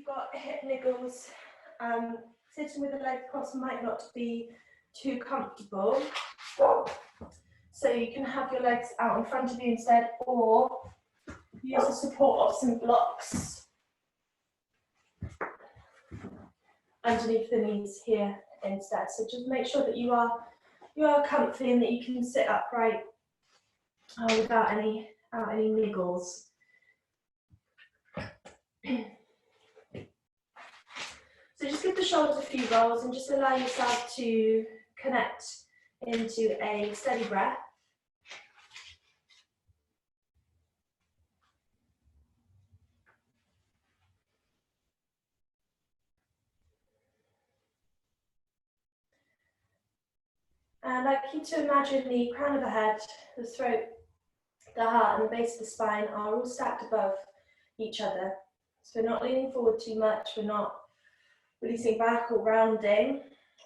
got hip niggles, sitting with the legs crossed might not be too comfortable. So you can have your legs out in front of you instead, or use the support of some blocks underneath the knees here instead. So just make sure that you are comfy and that you can sit upright without any niggles. So just give the shoulders a few rolls and just allow yourself to connect into a steady breath. And I'd like you to imagine the crown of the head, the throat, the heart and the base of the spine are all stacked above each other. So we're not leaning forward too much, we're not releasing back or rounding,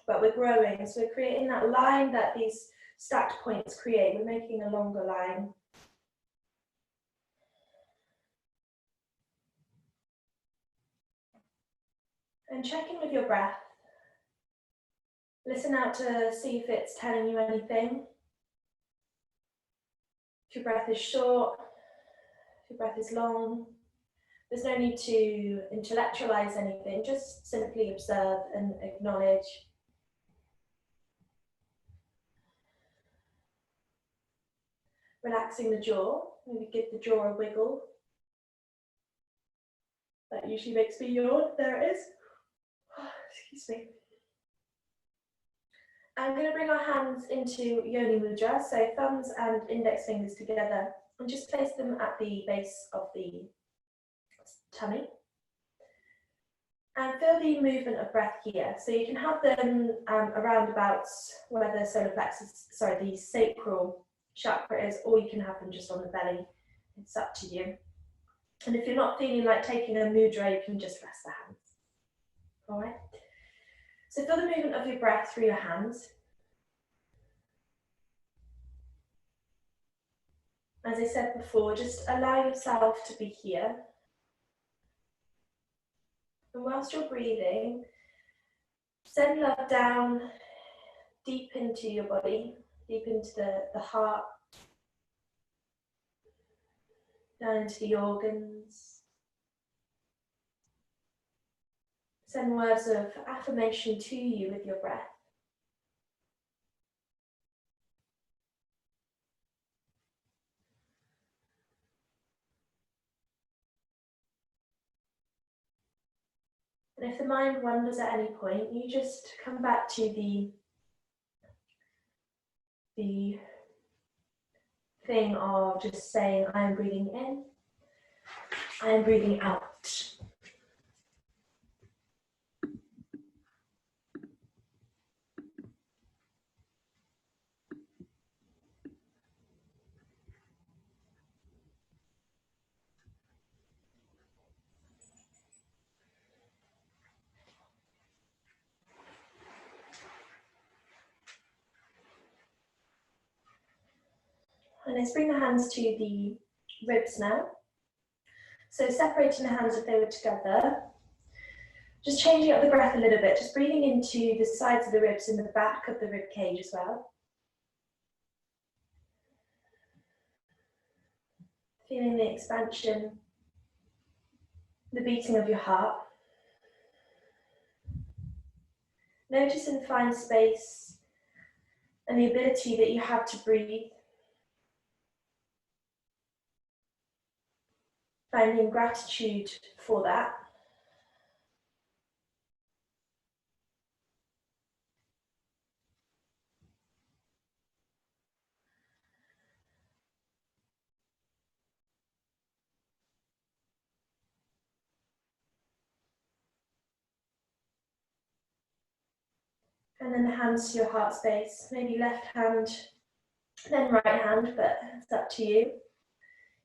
but we're growing. So we're creating that line that these stacked points create. We're making a longer line. And check in with your breath. Listen out to see if it's telling you anything. If your breath is short, if your breath is long, there's no need to intellectualize anything, just simply observe and acknowledge. Relaxing the jaw, maybe give the jaw a wiggle. That usually makes me yawn, there it is. Excuse me. I'm going to bring our hands into Yoni Mudra, so thumbs and index fingers together, and just place them at the base of the tummy. And feel the movement of breath here. So you can have them around about where the solar plexus, the sacral chakra is, or you can have them just on the belly. It's up to you. And if you're not feeling like taking a mudra, you can just rest the hands. All right. So feel the movement of your breath through your hands. As I said before, just allow yourself to be here. And whilst you're breathing, send love down deep into your body, deep into the heart, down into the organs. Send words of affirmation to you with your breath. And if the mind wanders at any point, you just come back to the thing of just saying, I am breathing in, I am breathing out. And let's bring the hands to the ribs now. So separating the hands if they were together. Just changing up the breath a little bit, just breathing into the sides of the ribs and the back of the rib cage as well. Feeling the expansion, the beating of your heart. Noticing the fine space and the ability that you have to breathe. Finding gratitude for that. And then the hands to your heart space, maybe left hand, then right hand, but it's up to you.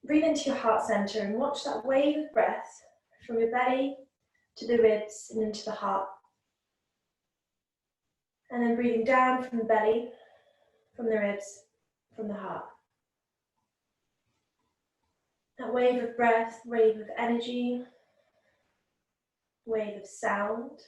Breathe into your heart center and watch that wave of breath from your belly to the ribs and into the heart. And then breathing down from the belly, from the ribs, from the heart. That wave of breath, wave of energy, wave of sound.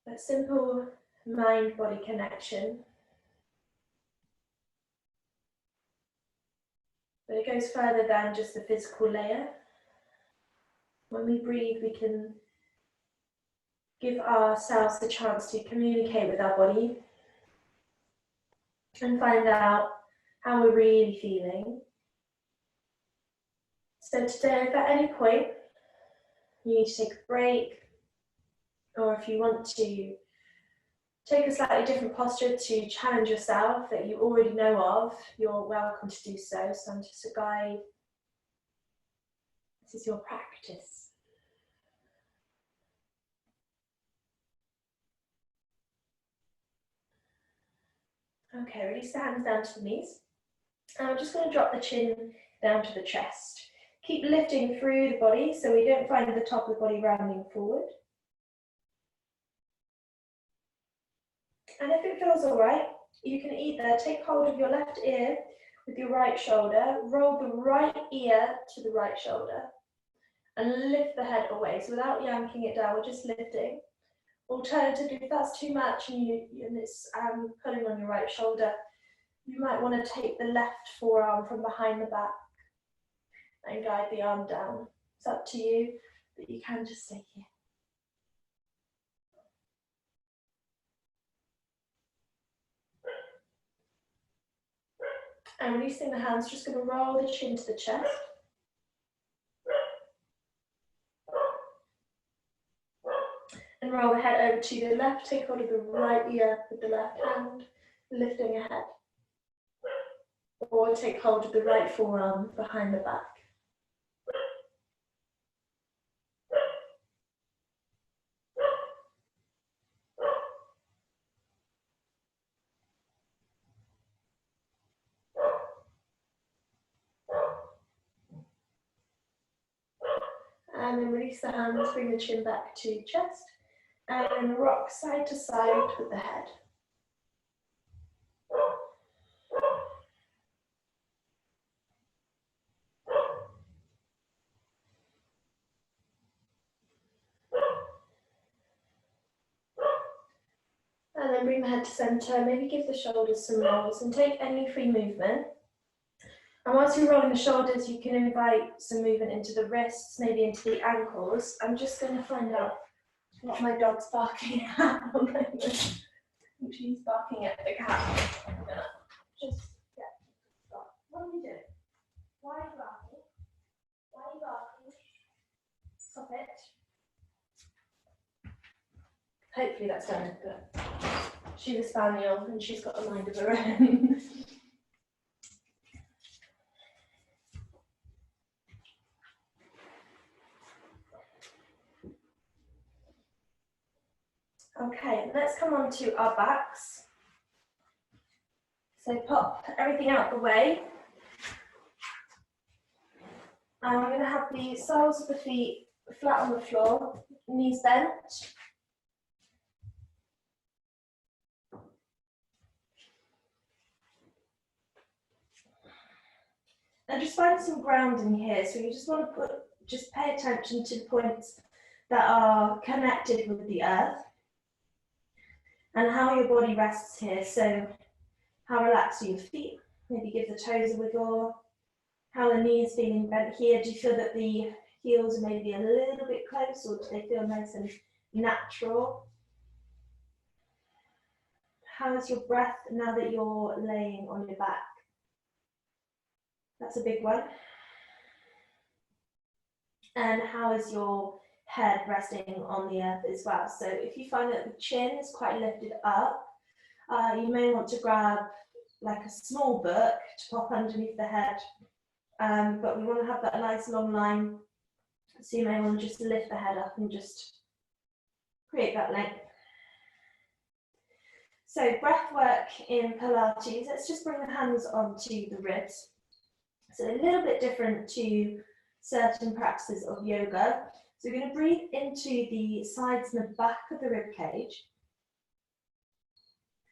A simple mind-body connection. But it goes further than just the physical layer. When we breathe, we can give ourselves the chance to communicate with our body and find out how we're really feeling. So today, if at any point you need to take a break, or if you want to take a slightly different posture to challenge yourself that you already know of, you're welcome to do so. So I'm just a guide. This is your practice. Okay, release the hands down to the knees. And I'm just going to drop the chin down to the chest. Keep lifting through the body so we don't find the top of the body rounding forward. And if it feels all right, you can either take hold of your left ear with your right shoulder, roll the right ear to the right shoulder, and lift the head away. So without yanking it down, we're just lifting. Alternatively, if that's too much and it's pulling on your right shoulder, you might want to take the left forearm from behind the back and guide the arm down. It's up to you, but you can just stay here. And releasing the hands, just going to roll the chin to the chest. And roll the head over to the left, take hold of the right ear with the left hand, lifting ahead. Or take hold of the right forearm behind the back. And then release the hands, bring the chin back to chest, and then rock side to side with the head. And then bring the head to center, maybe give the shoulders some rolls and take any free movement. And whilst you're rolling the shoulders, you can invite some movement into the wrists, maybe into the ankles. I'm just going to find out what my dog's barking at. She's barking at the cat. I'm gonna just get stop. What are you doing? Why are you barking? Why are you barking? Stop it. Hopefully that's done it, but she's a spaniel and she's got a mind of her own. Okay, let's come on to our backs. So pop everything out the way. And we're going to have the soles of the feet flat on the floor, knees bent. And just find some grounding here. So you just want to just pay attention to the points that are connected with the earth and how your body rests here. So how relaxed are your feet? Maybe give the toes a wiggle. How are the knees feeling bent here? Do you feel that the heels are maybe a little bit close, or do they feel nice and natural? How is your breath now that you're laying on your back? That's a big one. And how is your head resting on the earth as well? So if you find that the chin is quite lifted up, you may want to grab like a small book to pop underneath the head. But we want to have that nice long line. So you may want to just lift the head up and just create that length. So breath work in Pilates, let's just bring the hands onto the ribs. So a little bit different to certain practices of yoga. So we're going to breathe into the sides and the back of the rib cage.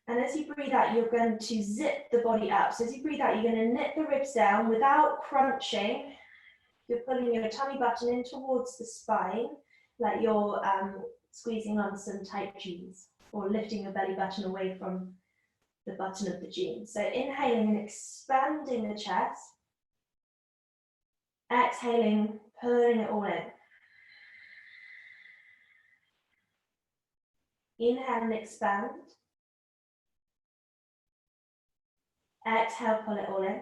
And as you breathe out, you're going to zip the body up. So as you breathe out, you're going to knit the ribs down without crunching. You're pulling your tummy button in towards the spine, like you're squeezing on some tight jeans, or lifting your belly button away from the button of the jeans. So inhaling and expanding the chest. Exhaling, pulling it all in. Inhale and expand. Exhale, pull it all in.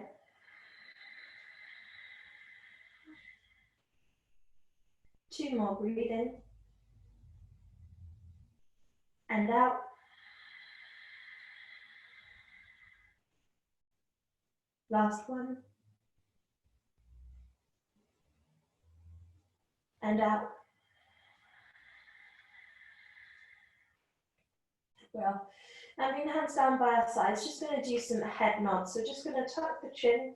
Two more, breathe in. And out. Last one. And out. Well, and bring the hands down by our sides. Just going to do some head nods. So just going to tuck the chin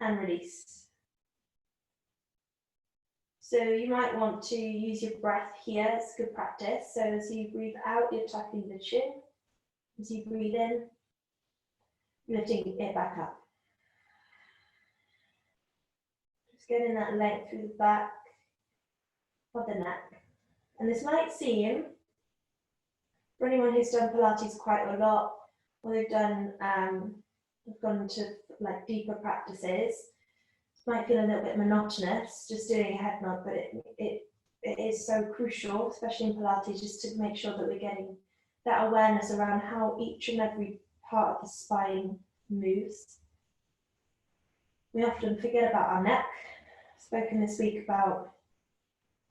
and release. So you might want to use your breath here. It's good practice. So as you breathe out, you're tucking the chin. As you breathe in, lifting it back up. Just getting that length through the back of the neck. And this might seem, for anyone who's done Pilates quite a lot, or they've done, gone to like deeper practices, it might feel a little bit monotonous just doing a head nod, but it is so crucial, especially in Pilates, just to make sure that we're getting that awareness around how each and every part of the spine moves. We often forget about our neck. I've spoken this week about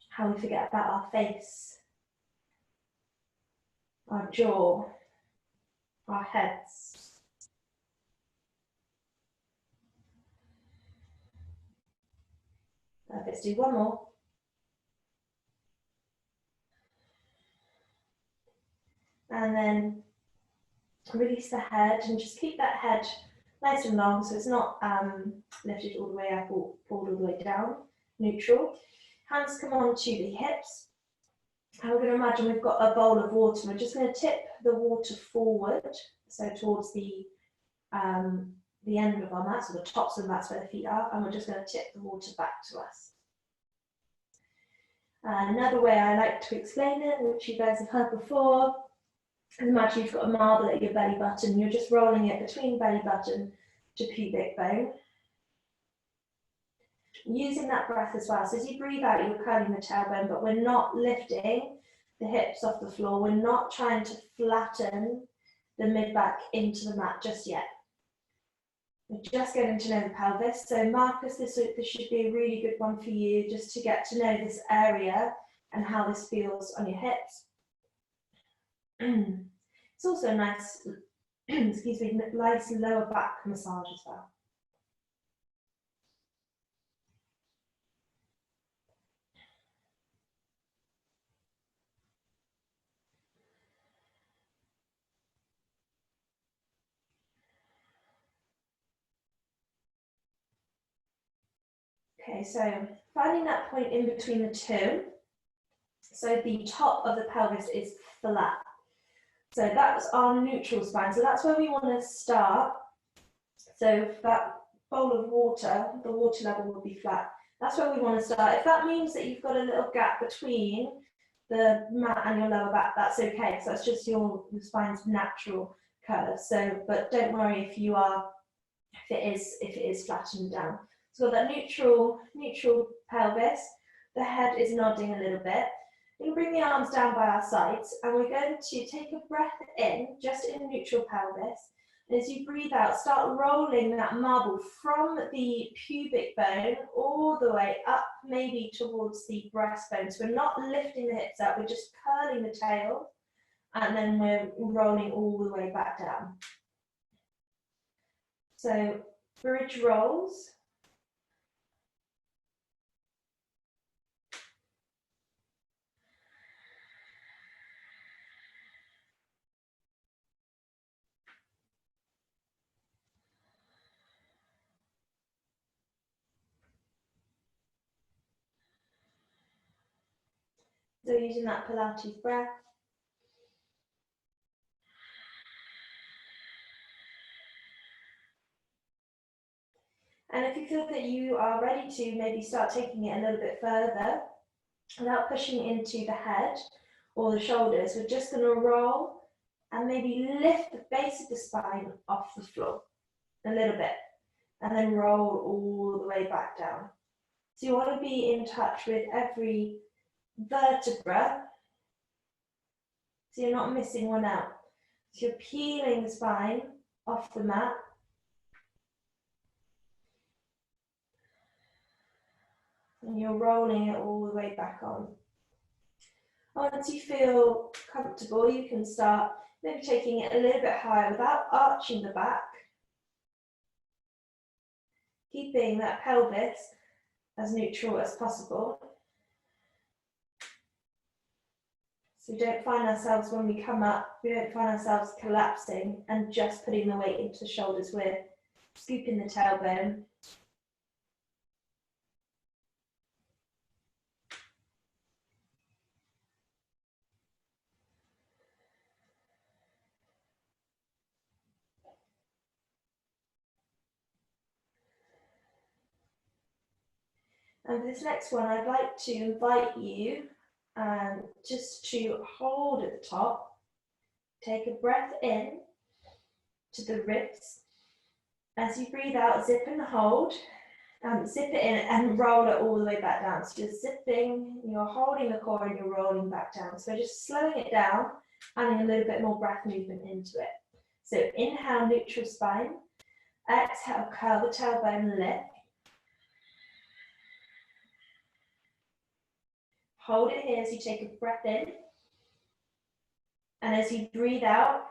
how we forget about our face, our jaw, our heads. Let's do one more. And then release the head and just keep that head nice and long so it's not lifted all the way up or pulled all the way down, neutral. Hands come on to the hips. And we're going to imagine we've got a bowl of water. We're just going to tip the water forward, so towards the end of our mats, or the tops of the mats where the feet are, and we're just going to tip the water back to us. Another way I like to explain it, which you guys have heard before, is imagine you've got a marble at your belly button. You're just rolling it between belly button to pubic bone. Using that breath as well. So as you breathe out, you're curling the tailbone, but we're not lifting the hips off the floor. We're not trying to flatten the mid-back into the mat just yet. We're just getting to know the pelvis. So Marcus, this should be a really good one for you, just to get to know this area and how this feels on your hips. It's also a nice, excuse me, nice lower back massage as well. Okay, so finding that point in between the two. So the top of the pelvis is flat. So that's our neutral spine. So that's where we want to start. So that bowl of water, the water level will be flat. That's where we want to start. If that means that you've got a little gap between the mat and your lower back, that's okay, because that's just your spine's natural curve. So, but don't worry if it is flattened down. So that neutral pelvis, the head is nodding a little bit. We can bring the arms down by our sides, and we're going to take a breath in, just in neutral pelvis. And as you breathe out, start rolling that marble from the pubic bone all the way up, maybe towards the breastbone. So we're not lifting the hips up, we're just curling the tail, and then we're rolling all the way back down. So bridge rolls. So using that Pilates breath. And if you feel that you are ready to maybe start taking it a little bit further, without pushing into the head or the shoulders, we're just going to roll and maybe lift the base of the spine off the floor a little bit, and then roll all the way back down. So you want to be in touch with every vertebra, so you're not missing one out. So you're peeling the spine off the mat. And you're rolling it all the way back on. Once you feel comfortable, you can start maybe taking it a little bit higher without arching the back, keeping that pelvis as neutral as possible. So we don't find ourselves, when we come up, we don't find ourselves collapsing and just putting the weight into the shoulders. We're scooping the tailbone. And for this next one, I'd like to invite you just to hold at the top. Take a breath in to the ribs. As you breathe out, zip and hold. Zip it in and roll it all the way back down. So you're zipping, you're holding the core and you're rolling back down. So we're just slowing it down, adding a little bit more breath movement into it. So inhale, neutral spine. Exhale, curl the tailbone, lift. Hold it here as you take a breath in. And as you breathe out,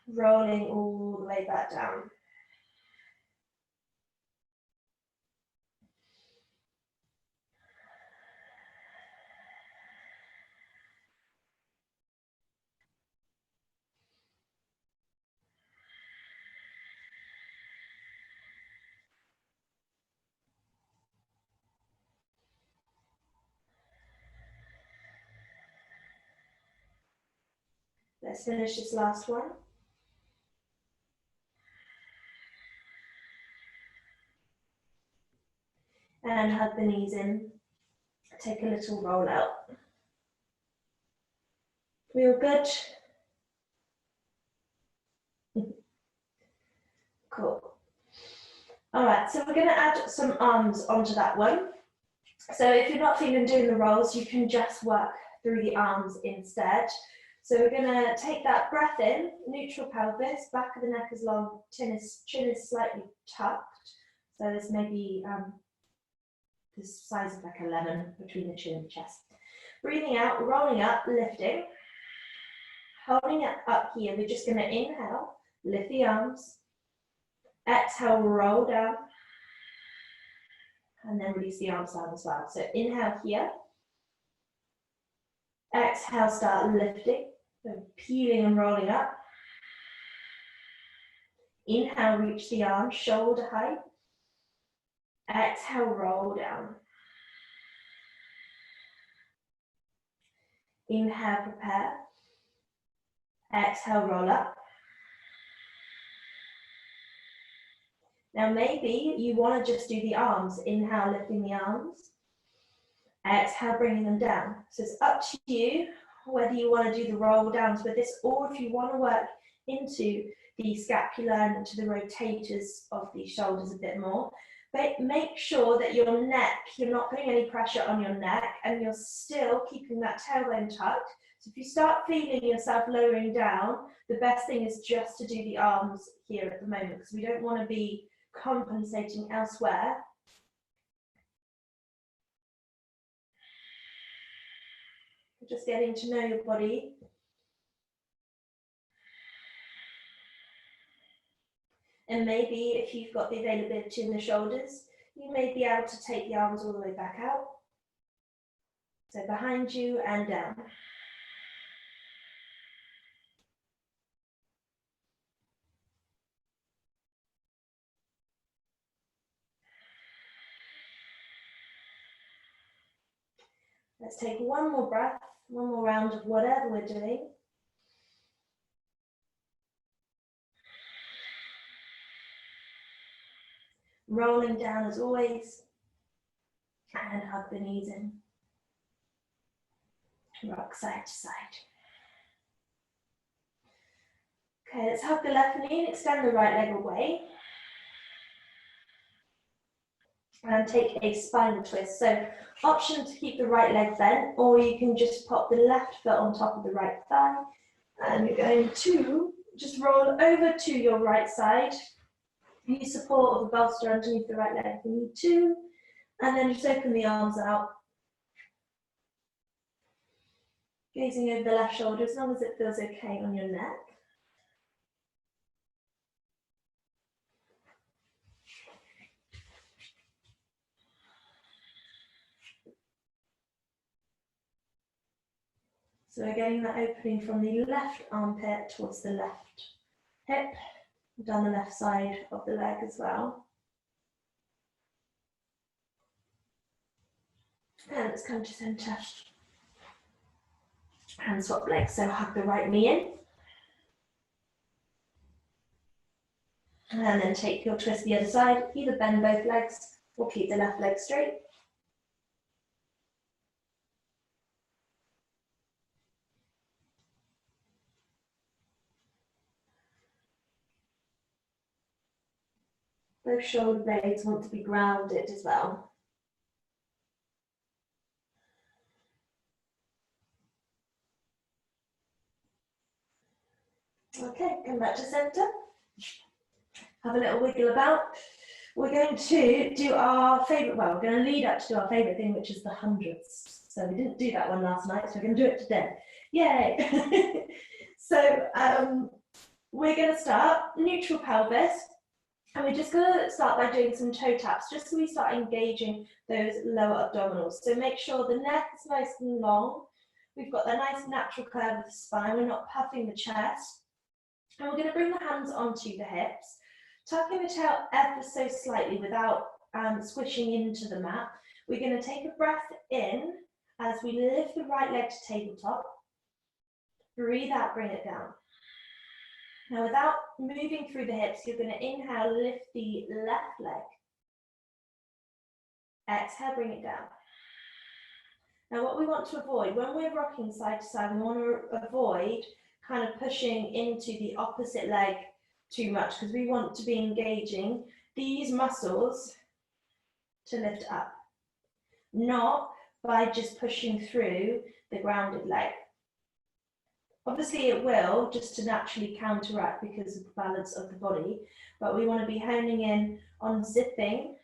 rolling all the way back down. Let's finish this last one. And hug the knees in. Take a little roll out. Feel good? Cool. All right, so we're going to add some arms onto that one. So if you're not feeling doing the rolls, you can just work through the arms instead. So we're going to take that breath in, neutral pelvis, back of the neck is long, chin is slightly tucked. So there's maybe the size of like a lemon between the chin and the chest. Breathing out, rolling up, lifting. Holding it up here, we're just going to inhale, lift the arms. Exhale, roll down. And then release the arms down as well. So inhale here. Exhale, start lifting. So peeling and rolling up. Inhale, reach the arms, shoulder height. Exhale, roll down. Inhale, prepare. Exhale, roll up. Now maybe you want to just do the arms. Inhale, lifting the arms. Exhale, bringing them down. So it's up to you whether you want to do the roll downs with this, or if you want to work into the scapula and into the rotators of the shoulders a bit more. But make sure that your neck, you're not putting any pressure on your neck, and you're still keeping that tailbone tucked. So if you start feeling yourself lowering down, the best thing is just to do the arms here at the moment, because we don't want to be compensating elsewhere. Just getting to know your body. And maybe if you've got the availability in the shoulders, you may be able to take the arms all the way back out. So behind you and down. Let's take one more breath, one more round of whatever we're doing. Rolling down as always, and hug the knees in. Rock side to side. Okay, let's hug the left knee and extend the right leg away. And take a spinal twist. So option to keep the right leg bent, or you can just pop the left foot on top of the right thigh. And you're going to just roll over to your right side. Use support of the bolster underneath the right leg if you need to. And then just open the arms out. Gazing over the left shoulder as long as it feels okay on your neck. So we're getting that opening from the left armpit towards the left hip, down the left side of the leg as well. And let's come to center. And swap legs, so hug the right knee in. And then take your twist the other side, either bend both legs or keep the left leg straight. Both shoulder blades want to be grounded as well. Okay, come back to center. Have a little wiggle about. We're going to do our favorite, well, we're going to lead up to do our favorite thing, which is the hundreds. So we didn't do that one last night, so we're going to do it today. Yay! So we're going to start neutral pelvis. And we're just going to start by doing some toe taps, just so we start engaging those lower abdominals. So make sure the neck is nice and long. We've got that nice natural curve of the spine. We're not puffing the chest. And we're going to bring the hands onto the hips, tucking the tail ever so slightly without squishing into the mat. We're going to take a breath in as we lift the right leg to tabletop. Breathe out, bring it down. Now, without moving through the hips, you're going to inhale, lift the left leg. Exhale, bring it down. Now, what we want to avoid, when we're rocking side to side, we want to avoid kind of pushing into the opposite leg too much, because we want to be engaging these muscles to lift up, not by just pushing through the grounded leg. Obviously it will, just to naturally counteract because of the balance of the body, but we want to be honing in on zipping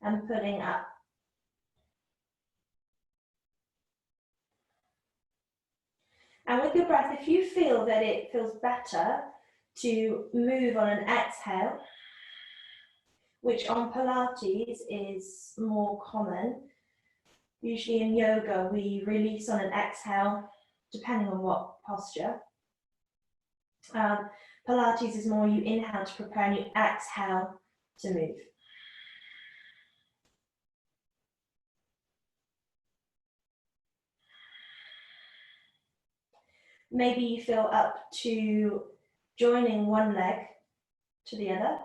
and pulling up. And with your breath, if you feel that it feels better to move on an exhale, which on Pilates is more common, usually in yoga, we release on an exhale, depending on what posture. Pilates is more you inhale to prepare and you exhale to move. Maybe you feel up to joining one leg to the other.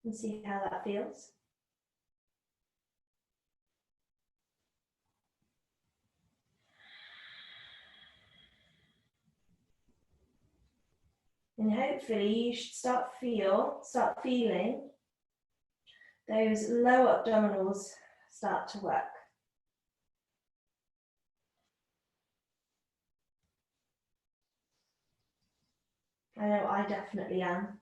And see how that feels. And hopefully you should start feeling those lower abdominals start to work. I know I definitely am.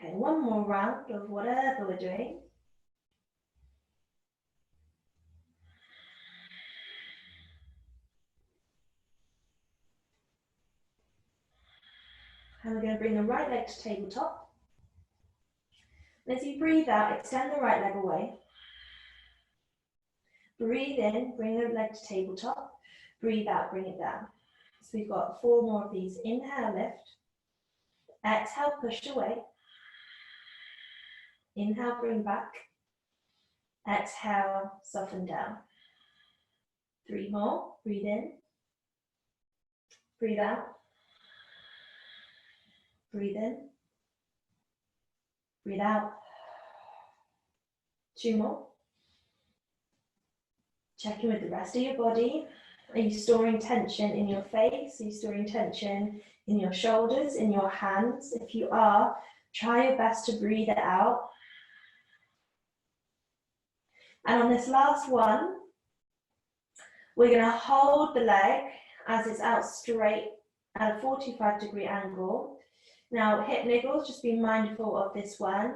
Okay, one more round of whatever we're doing. And we're going to bring the right leg to tabletop. And as you breathe out, extend the right leg away. Breathe in, bring the leg to tabletop. Breathe out, bring it down. So we've got 4 more of these. Inhale, lift. Exhale, push away. Inhale, bring back. Exhale, soften down. 3 more. Breathe in. Breathe out. Breathe in. Breathe out. 2 more. Check in with the rest of your body. Are you storing tension in your face? Are you storing tension in your shoulders, in your hands? If you are, try your best to breathe it out. And on this last one, we're going to hold the leg as it's out straight at a 45-degree angle. Now, hip niggles, just be mindful of this one.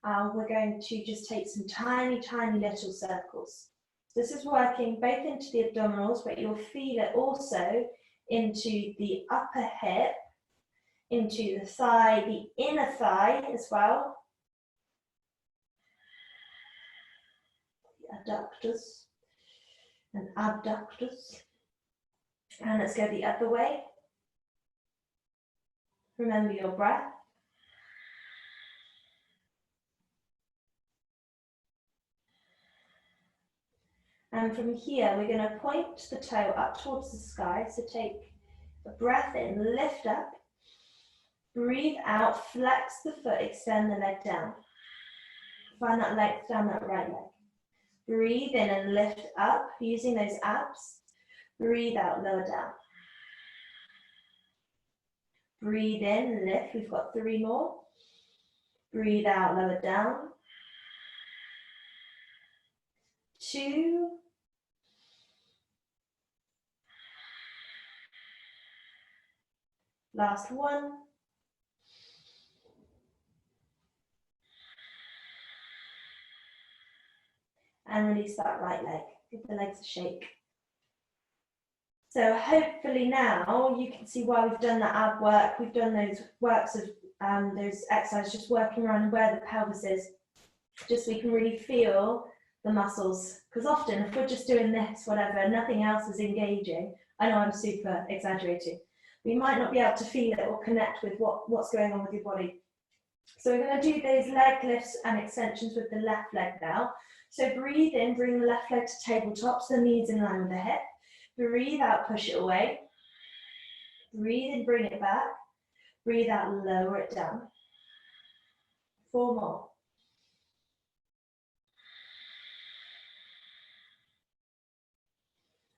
We're going to just take some tiny, tiny little circles. This is working both into the abdominals, but you'll feel it also into the upper hip, into the thigh, the inner thigh as well. The adductors and abductors. And let's go the other way. Remember your breath. And from here, we're going to point the toe up towards the sky. So take a breath in, lift up, breathe out, flex the foot, extend the leg down. Find that length down that right leg. Breathe in and lift up, using those abs. Breathe out, lower down. Breathe in, lift. We've got 3 more. Breathe out, lower down. 2. Last 1. And release that right leg. Give the legs a shake. So hopefully now you can see why we've done that ab work. We've done those works of those exercises, just working around where the pelvis is, just so we can really feel the muscles. Because often if we're just doing this, whatever, nothing else is engaging. I know I'm super exaggerating. We might not be able to feel it or connect with what's going on with your body. So we're going to do those leg lifts and extensions with the left leg now. So breathe in, bring the left leg to tabletop, so the knees in line with the hip. Breathe out, push it away. Breathe in, bring it back. Breathe out, lower it down. 4 more.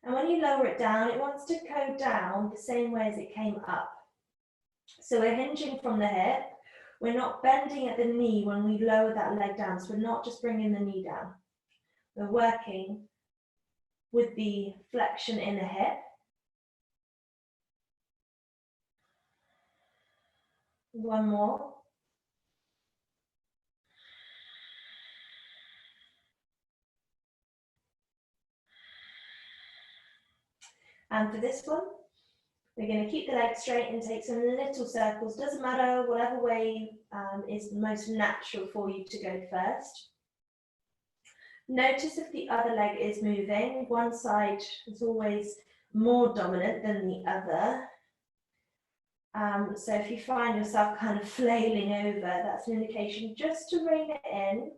And when you lower it down, it wants to go down the same way as it came up. So we're hinging from the hip. We're not bending at the knee when we lower that leg down. So we're not just bringing the knee down. We're working with the flexion in the hip. 1 more. And for this one, we're going to keep the legs straight and take some little circles. Doesn't matter, whatever way is most natural for you to go first. Notice if the other leg is moving. One side is always more dominant than the other. So if you find yourself kind of flailing over, that's an indication just to rein it in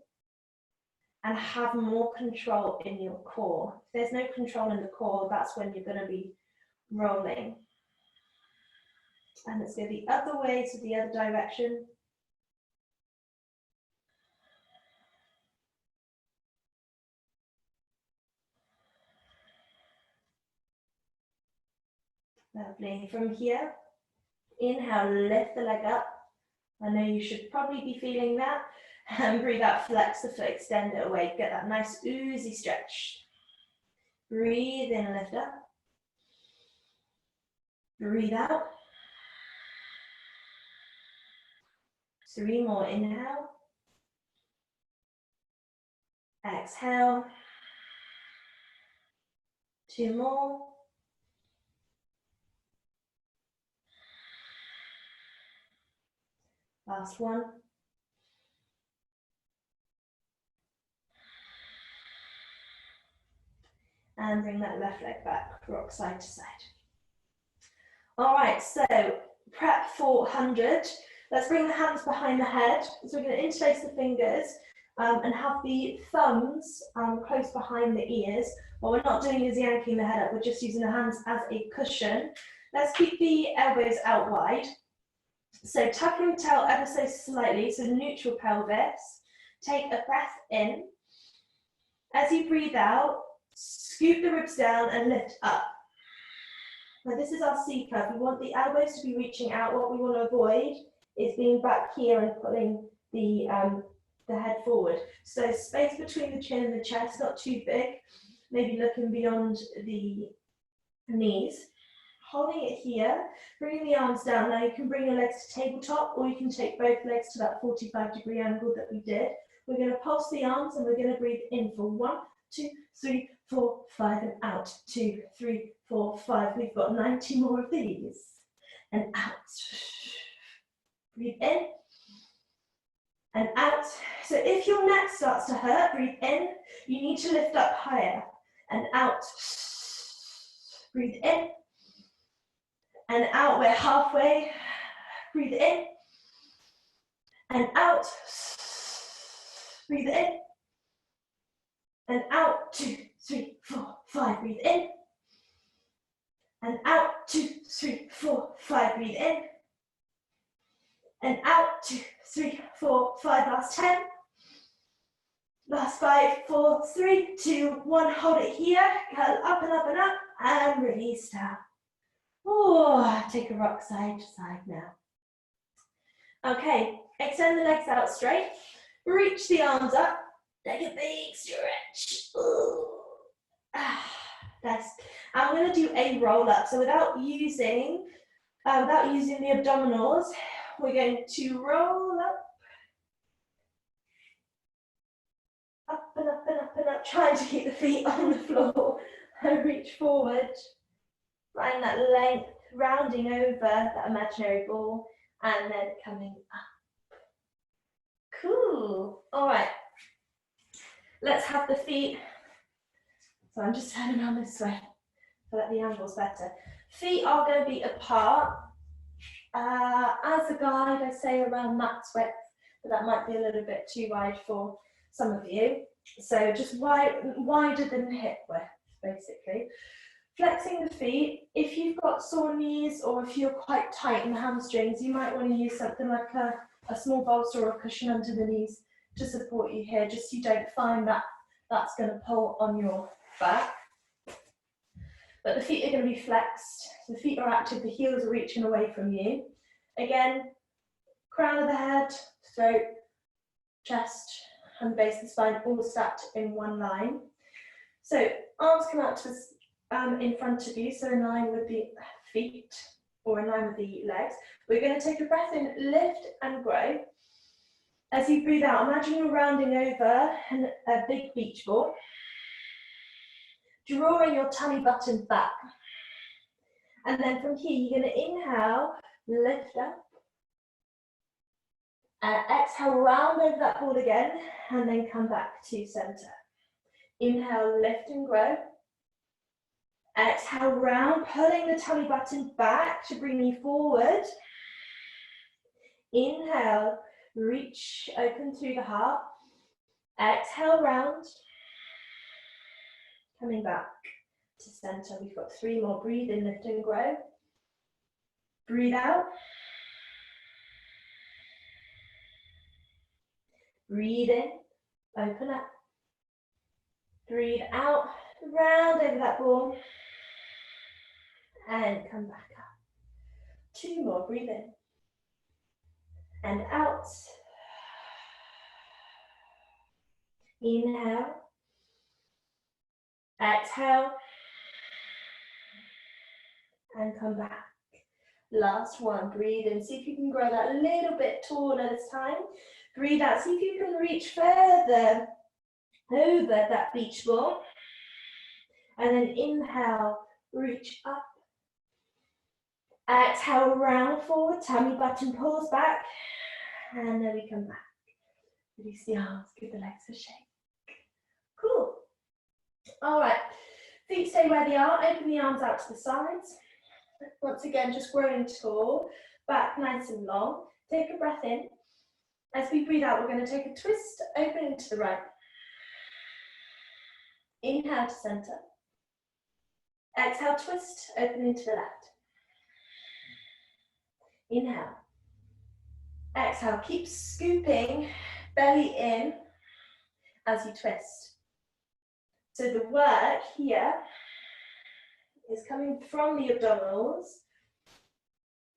and have more control in your core. If there's no control in the core, that's when you're going to be rolling. And let's go the other way, to the other direction. Lovely. From here, inhale, lift the leg up. I know you should probably be feeling that. And breathe out, flex the foot, extend it away. Get that nice oozy stretch. Breathe in, lift up. Breathe out. 3 more, inhale. Exhale. 2 more. Last one. And bring that left leg back, rock side to side. All right, so prep for 100. Let's bring the hands behind the head. So we're going to interlace the fingers and have the thumbs close behind the ears. What we're not doing is yanking the head up, we're just using the hands as a cushion. Let's keep the elbows out wide. So tucking the tail ever so slightly, so neutral pelvis. Take a breath in. As you breathe out, scoop the ribs down and lift up. Now this is our C curve. We want the elbows to be reaching out. What we want to avoid is being back here and pulling the head forward. So space between the chin and the chest, not too big. Maybe looking beyond the knees. Holding it here, bringing the arms down. Now you can bring your legs to tabletop, or you can take both legs to that 45-degree angle that we did. We're going to pulse the arms and we're going to breathe in for 1, 2, 3, 4, 5, and out. 2, 3, 4, 5. We've got 90 more of these. And out. Breathe in and out. So if your neck starts to hurt, breathe in. You need to lift up higher and out. Breathe in and out. We're halfway. Breathe in and out. Breathe in and out. 2, 3, 4, 5. Breathe in and out. 2, 3, 4, 5. Breathe in and out. 2, 3, 4, 5. Last 10. Last 5, 4, 3, 2, 1. Hold it here. Curl up and up and up and release down. Oh, take a rock side to side now. Okay, extend the legs out straight. Reach the arms up. Take a big stretch. Nice. I'm going to do a roll up. So without using the abdominals, we're going to roll up. Up and up and up and up, trying to keep the feet on the floor and reach forward. Find that length, rounding over that imaginary ball and then coming up. Cool. All right. Let's have the feet. So I'm just turning around this way so that the angle's better. Feet are going to be apart. As a guide, I say around max width, but that might be a little bit too wide for some of you. So just wider than hip width, basically. Flexing the feet. If you've got sore knees or if you're quite tight in the hamstrings, you might want to use something like a small bolster or a cushion under the knees to support you here, just so you don't find that that's going to pull on your back. But the feet are going to be flexed. The feet are active, the heels are reaching away from you. Again, crown of the head, throat, chest, and the base of the spine all stacked in one line. So arms come out to in front of you, so in line with the feet or in line with the legs. We're going to take a breath in, lift and grow. As you breathe out, imagine you're rounding over a big beach ball, drawing your tummy button back. And then from here, you're going to inhale, lift up. Exhale, round over that ball again, and then come back to center. Inhale, lift and grow. Exhale, round, pulling the tummy button back to bring you forward. Inhale, reach, open through the heart. Exhale, round. Coming back to center. We've got 3 more. Breathe in, lift and grow. Breathe out. Breathe in, open up. Breathe out, round over that ball. And come back up. 2 more, breathe in. And out. Inhale. Exhale. And come back. Last one, breathe in. See if you can grow that a little bit taller this time. Breathe out, see if you can reach further over that beach ball. And then inhale, reach up. Exhale, round forward, tummy button pulls back. And then we come back. Release the arms, give the legs a shake. Cool. All right, Feet stay where they are, open the arms out to the sides. Once again, just growing tall, back nice and long. Take a breath in. As we breathe out, we're going to take a twist, opening to the right. Inhale to center. Exhale, twist, opening to the left. Inhale. Exhale, keep scooping belly in as you twist. So the work here is coming from the abdominals,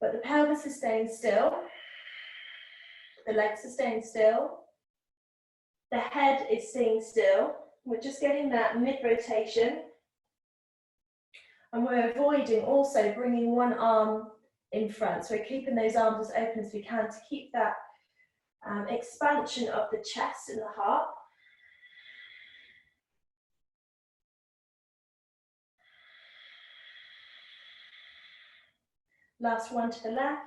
but the pelvis is staying still. The legs are staying still. The head is staying still. We're just getting that mid-rotation. And we're avoiding also bringing one arm in front. So we're keeping those arms as open as we can to keep that expansion of the chest and the heart. Last one to the left.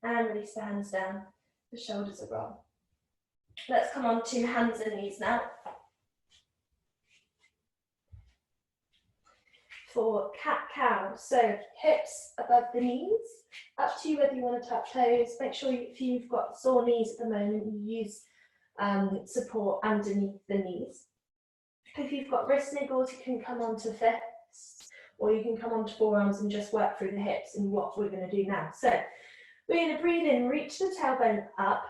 And release the hands down. The shoulders are rolled. Let's come on to hands and knees now. For cat-cow, so hips above the knees. Up to you whether you want to touch toes. Make sure if you've got sore knees at the moment, you use support underneath the knees. If you've got wrist niggles, you can come onto fists, or you can come onto forearms and just work through the hips, and what we're going to do now. So we're going to breathe in, reach the tailbone up,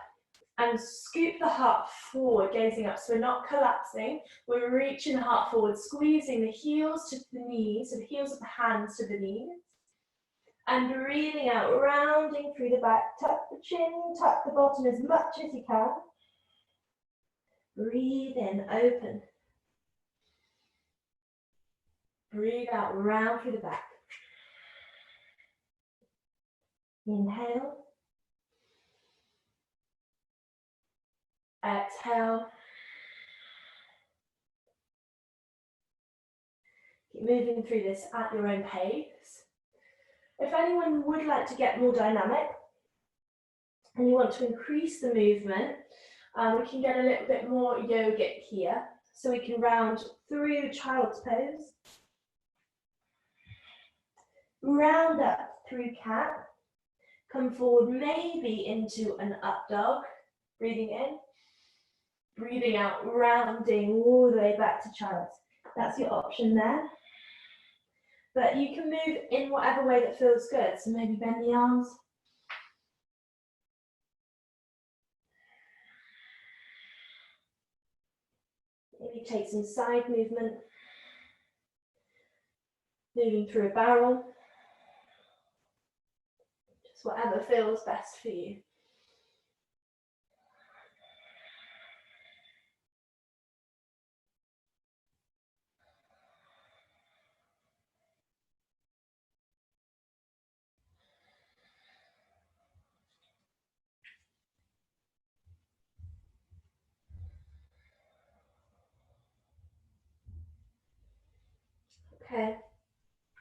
and scoop the heart forward, gazing up. So we're not collapsing, we're reaching the heart forward, squeezing the heels to the knees, so the heels of the hands to the knees. And breathing out, rounding through the back. Tuck the chin, tuck the bottom as much as you can. Breathe in, open. Breathe out, round through the back. Inhale. Exhale. Keep moving through this at your own pace. If anyone would like to get more dynamic and you want to increase the movement, we can get a little bit more yogic here. So we can round through child's pose. Round up through cat. Come forward maybe into an up dog. Breathing in. Breathing out, rounding all the way back to child's. That's your option there. But you can move in whatever way that feels good. So maybe bend the arms. Maybe take some side movement. Moving through a barrel. Just whatever feels best for you. Okay,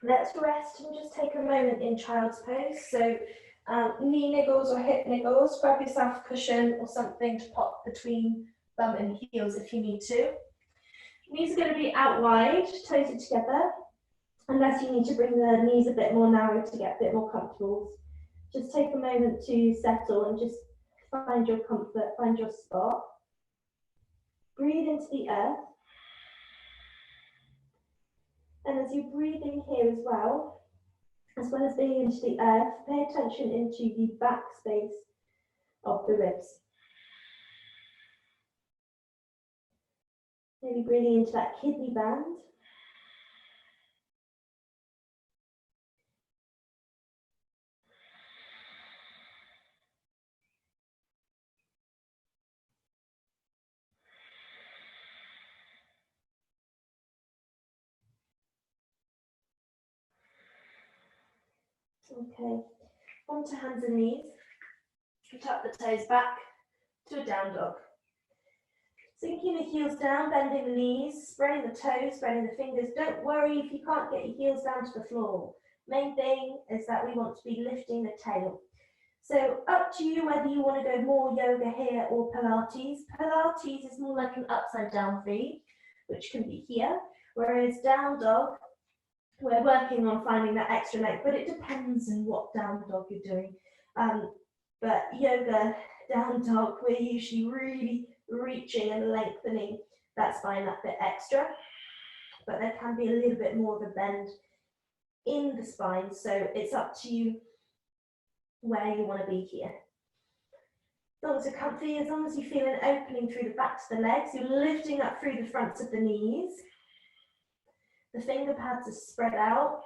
let's rest and just take a moment in child's pose. So knee niggles or hip niggles, grab yourself a cushion or something to pop between bum and heels if you need to. Knees are going to be out wide, toes are together, unless you need to bring the knees a bit more narrow to get a bit more comfortable. Just take a moment to settle and just find your comfort, find your spot. Breathe into the earth. And as you're breathing here as well as being into the earth, pay attention into the back space of the ribs. Maybe breathing into that kidney band. Okay, onto hands and knees. Tuck the toes back to a down dog. Sinking the heels down, bending the knees, spreading the toes, spreading the fingers. Don't worry if you can't get your heels down to the floor. Main thing is that we want to be lifting the tail. So up to you whether you want to go more yoga here or Pilates. Pilates is more like an upside down V, which can be here, whereas down dog, we're working on finding that extra length, but it depends on what down dog you're doing. But yoga, down dog, we're usually really reaching and lengthening that spine that bit extra, but there can be a little bit more of a bend in the spine, so it's up to you where you want to be here. As long as you're comfy, as long as you feel an opening through the backs of the legs, you're lifting up through the fronts of the knees. The finger pads are spread out.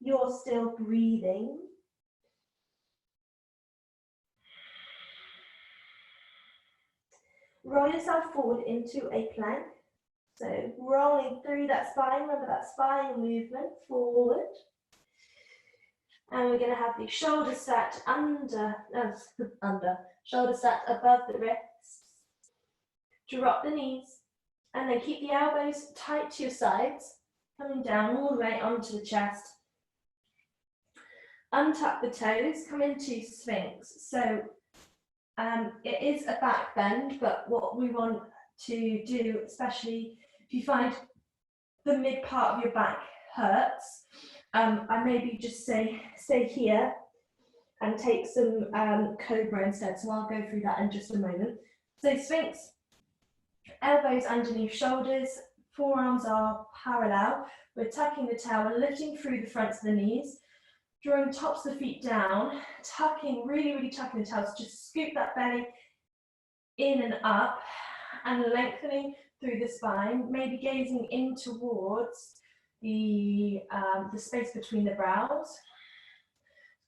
You're still breathing. Roll yourself forward into a plank. So rolling through that spine, remember that spine movement, forward. And we're going to have the shoulders stacked shoulders stacked above the wrists. Drop the knees, and then keep the elbows tight to your sides, coming down all the way onto the chest. Untuck the toes, come into Sphinx. So it is a back bend, but what we want to do, especially if you find the mid part of your back hurts, I maybe just stay here and take some Cobra instead. So I'll go through that in just a moment. So Sphinx, elbows underneath shoulders, forearms are parallel. We're tucking the tail, we're lifting through the fronts of the knees, drawing tops of the feet down, tucking, really tucking the tails. Just scoop that belly in and up and lengthening through the spine, maybe gazing in towards the space between the brows.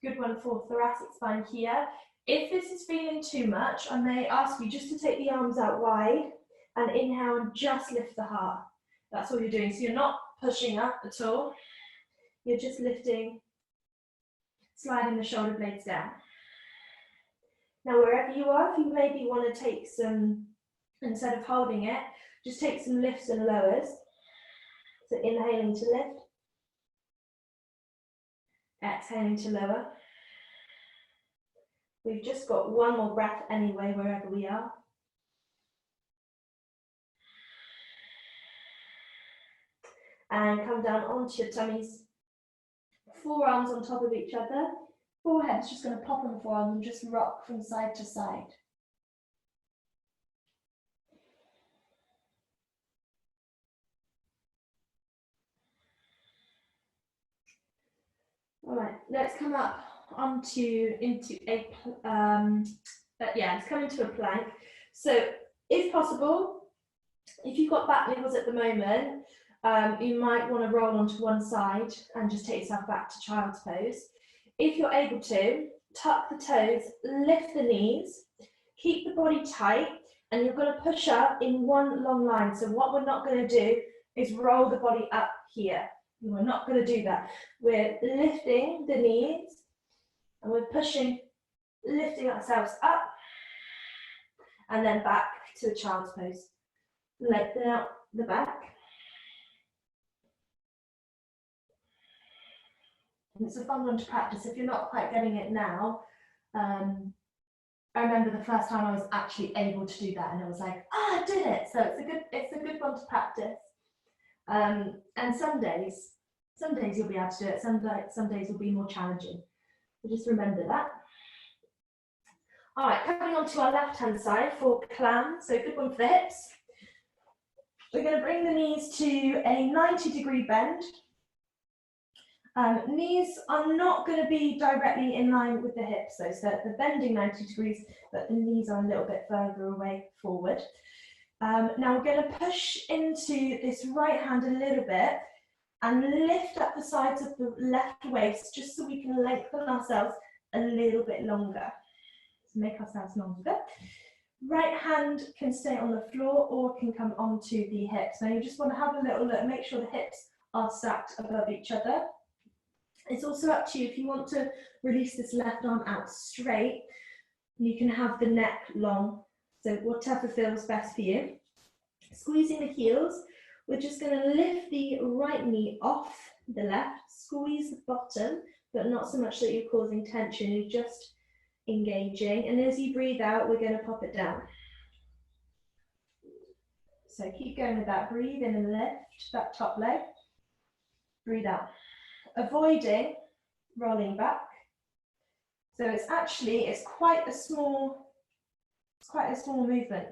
Good one for thoracic spine here. If this is feeling too much, I may ask you just to take the arms out wide and inhale and just lift the heart. That's all you're doing. So you're not pushing up at all. You're just lifting, sliding the shoulder blades down. Now, wherever you are, if you maybe want to take some, instead of holding it, just take some lifts and lowers. So inhaling to lift, exhaling to lower. We've just got one more breath anyway, wherever we are. And come down onto your tummies. Forearms on top of each other. Forehead's just going to pop on the forearms and just rock from side to side. All right, let's come up into a let's come into a plank. So if possible, if you've got back niggles at the moment, you might want to roll onto one side and just take yourself back to child's pose. If you're able to, tuck the toes, lift the knees, keep the body tight, and you're going to push up in one long line. So what we're not going to do is roll the body up here. We're not going to do that. We're lifting the knees and we're pushing, lifting ourselves up and then back to a child's pose. Lengthen out the back. And it's a fun one to practice. If you're not quite getting it now, I remember the first time I was actually able to do that and I was like, I did it. So it's a good one to practice. And some days you'll be able to do it, some days will be more challenging. So just remember that. All right, coming on to our left-hand side for clam, so good one for the hips. We're going to bring the knees to a 90-degree bend. Knees are not going to be directly in line with the hips, though, so they're bending 90 degrees, but the knees are a little bit further away forward. Now we're going to push into this right hand a little bit and lift up the sides of the left waist just so we can lengthen ourselves a little bit longer. To make ourselves longer. Right hand can stay on the floor or can come onto the hips. Now you just want to have a little look, make sure the hips are stacked above each other. It's also up to you if you want to release this left arm out straight, you can have the neck long. So whatever feels best for you. Squeezing the heels, we're just going to lift the right knee off the left, squeeze the bottom, but not so much that you're causing tension, you're just engaging. And as you breathe out, we're going to pop it down. So keep going with that. Breathe in and lift that top leg. Breathe out. Avoiding rolling back. So it's quite a small movement.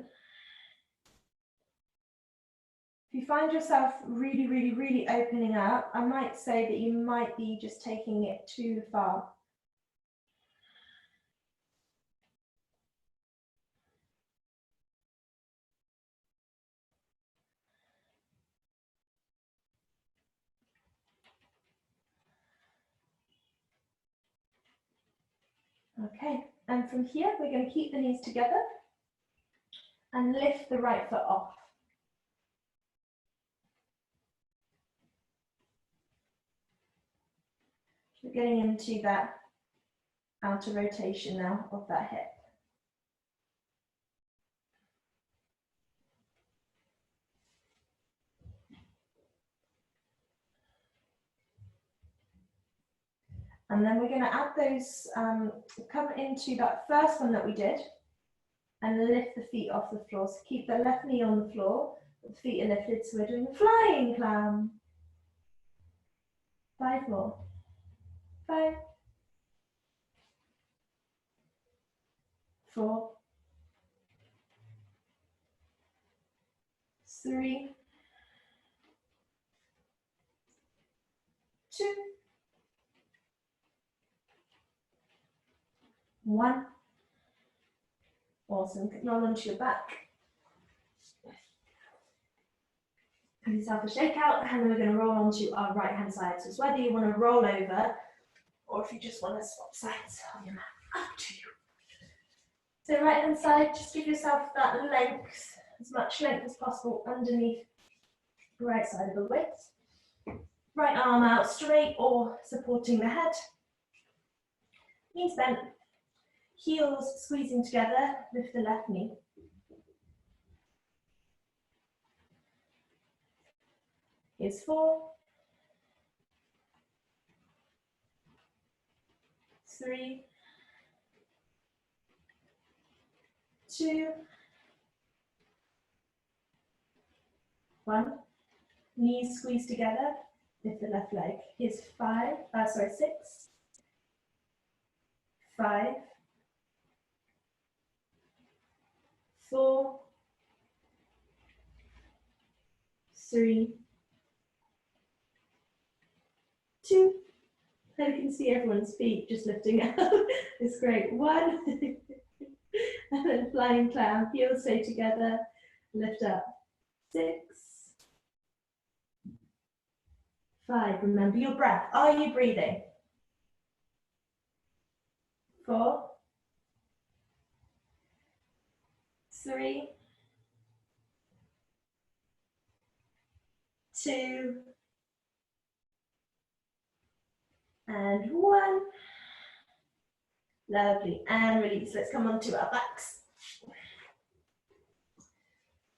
If you find yourself really, really, really opening up, I might say that you might be just taking it too far. Okay, and from here, we're going to keep the knees together and lift the right foot off. We're getting into that outer rotation now of that hip. And then we're going to add those, come into that first one that we did and lift the feet off the floor. So keep the left knee on the floor, the feet are lifted, so we're doing a flying clown. 5 more. 5, 4, 3, 2, 1. Awesome. Roll onto your back. Give yourself a shake out, and then we're going to roll onto our right hand side. So it's whether you want to roll over or if you just want to swap sides on your mat. Up to you. So right hand side, just give yourself that length, as much length as possible underneath the right side of the waist. Right arm out straight or supporting the head. Knees bent, heels squeezing together, lift the left knee. Here's 4, 3, 2, 1. Knees squeeze together, lift the left leg. Here's 6, 5, 4, 3, 2. Hope you can see everyone's feet just lifting up. It's great. 1, and then flying clown. Heels stay together. Lift up. 6, 5. Remember your breath. Are you breathing? 4, 3, 2, and 1. Lovely. And release. Let's come onto our backs.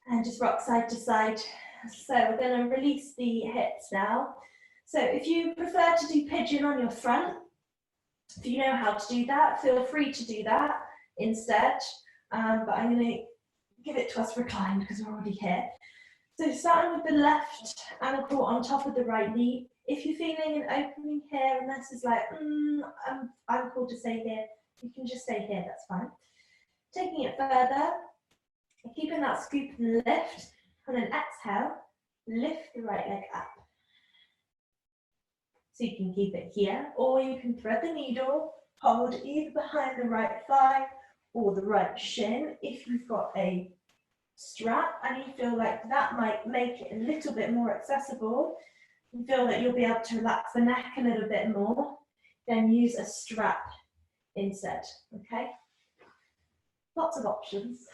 And just rock side to side. So we're going to release the hips now. So if you prefer to do pigeon on your front, if you know how to do that, feel free to do that instead. But I'm going to give it to us reclined because we're already here. So starting with the left ankle on top of the right knee. If you're feeling an opening here and this is like, I'm called to stay here, you can just stay here, that's fine. Taking it further, keeping that scoop and lift, and then exhale, lift the right leg up. So you can keep it here, or you can thread the needle, hold either behind the right thigh or the right shin. If you've got a strap and you feel like that might make it a little bit more accessible, you feel that you'll be able to relax the neck a little bit more, then use a strap instead, okay? Lots of options.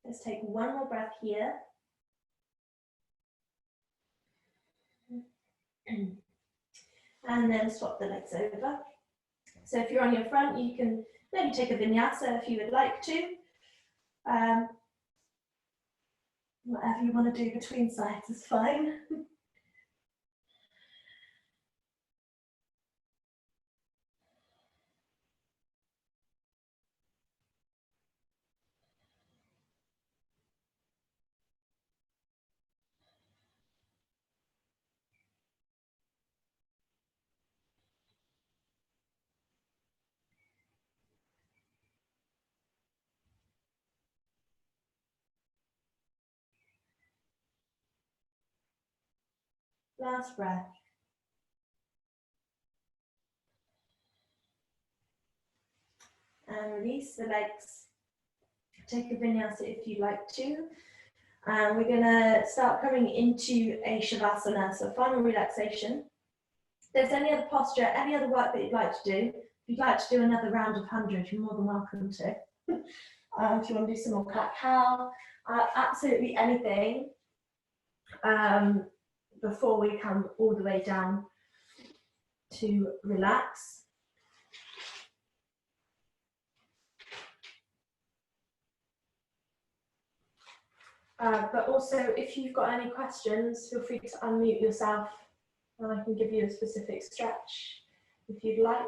Let's take one more breath here. And then swap the legs over. So if you're on your front, you can maybe take a vinyasa if you would like to. Whatever you want to do between sides is fine. Last breath. And release the legs. Take a vinyasa if you'd like to. And we're going to start coming into a shavasana, so final relaxation. If there's any other posture, any other work that you'd like to do, if you'd like to do another round of 100, you're more than welcome to. If you want to do some more cat-cow, absolutely anything before we come all the way down to relax. But also, if you've got any questions, feel free to unmute yourself and I can give you a specific stretch if you'd like.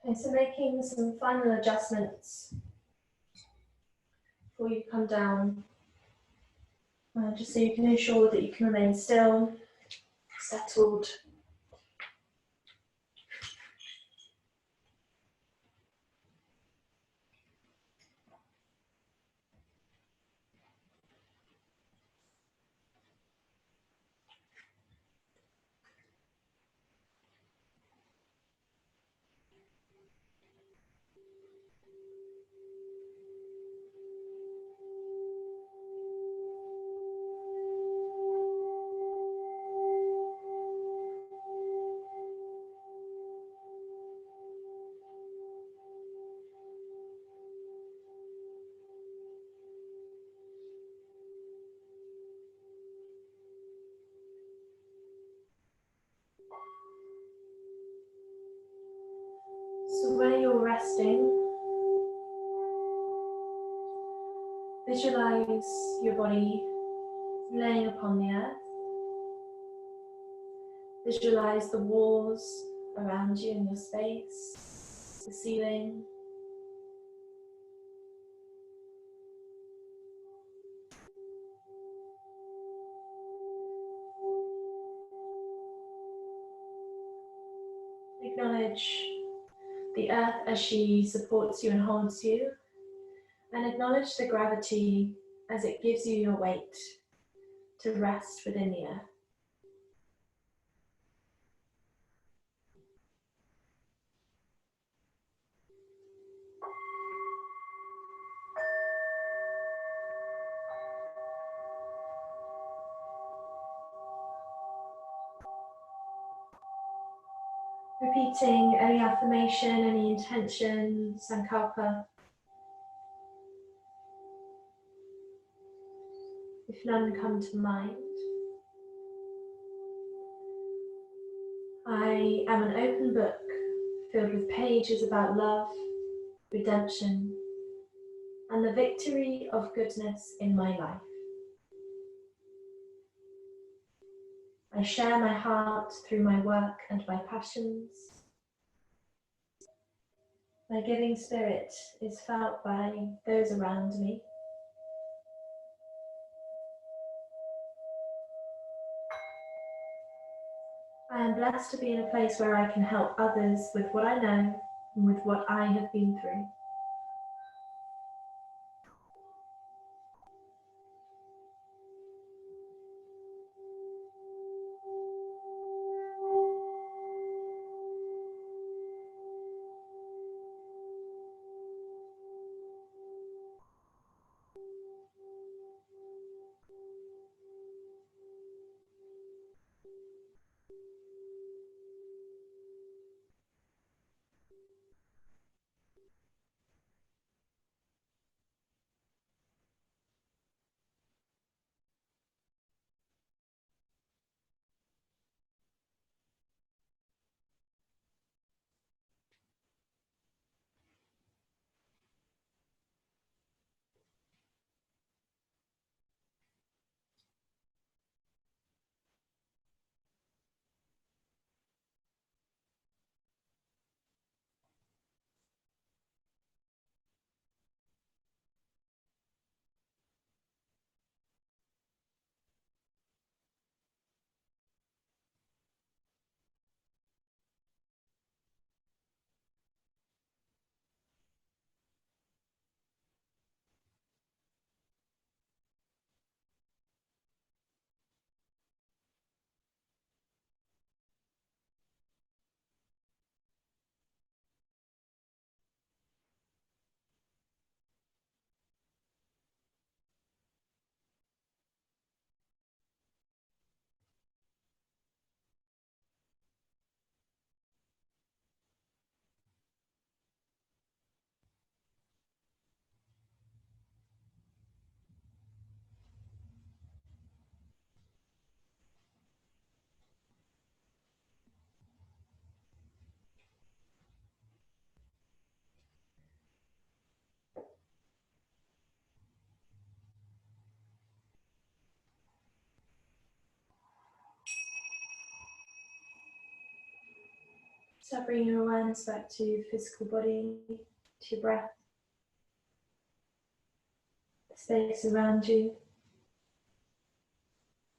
Okay, so making some final adjustments before you come down, just so you can ensure that you can remain still, settled. So when you're resting, visualize your body laying upon the earth. Visualize the walls around you in your space, the ceiling. Acknowledge the earth as she supports you and holds you, and acknowledge the gravity as it gives you your weight to rest within the earth. Repeating any affirmation, any intention, sankalpa. If none come to mind. I am an open book filled with pages about love, redemption, and the victory of goodness in my life. I share my heart through my work and my passions. My giving spirit is felt by those around me. I I am blessed to be in a place where I can help others with what I know and with what I have been through. So bring your awareness back to your physical body, to your breath, the space around you,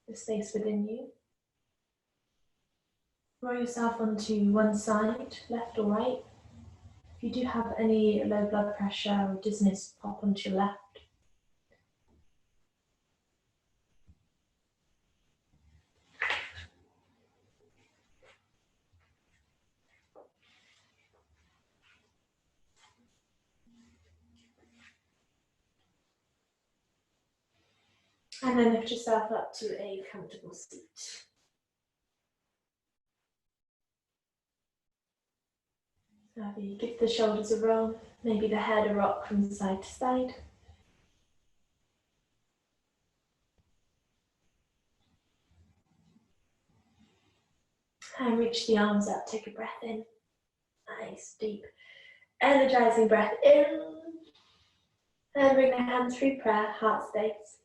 the space within you. Roll yourself onto one side, left or right. If you do have any low blood pressure or dizziness, pop onto your left. And then lift yourself up to a comfortable seat. So you give the shoulders a roll, maybe the head a rock from side to side. And reach the arms up, take a breath in. Nice, deep, energizing breath in. And bring the hands through prayer, heart space.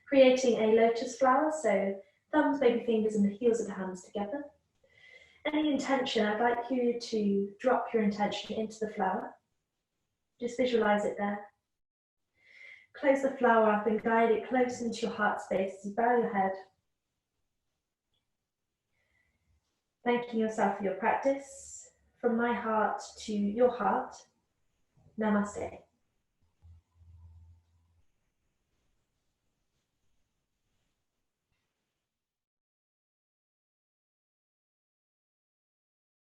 Creating a lotus flower, so thumbs, baby fingers and the heels of the hands together. Any intention, I'd like you to drop your intention into the flower. Just visualize it there. Close the flower up and guide it close into your heart space as you bow your head. Thanking yourself for your practice. From my heart to your heart, namaste.